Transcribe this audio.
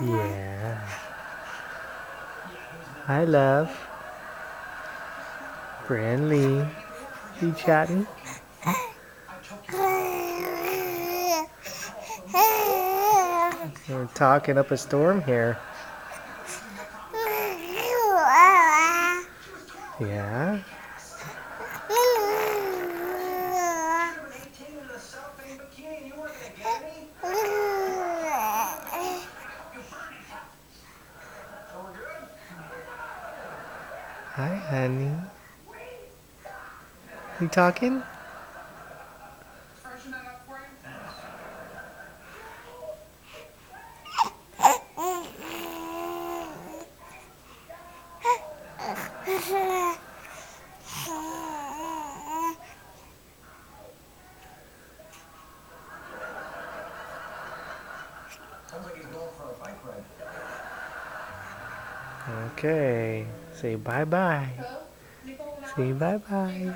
Yeah. Hi, love. Brynn, you chatting? We're talking up a storm here. Yeah. Hi, honey. You talking? Okay. Say bye-bye. Say bye-bye.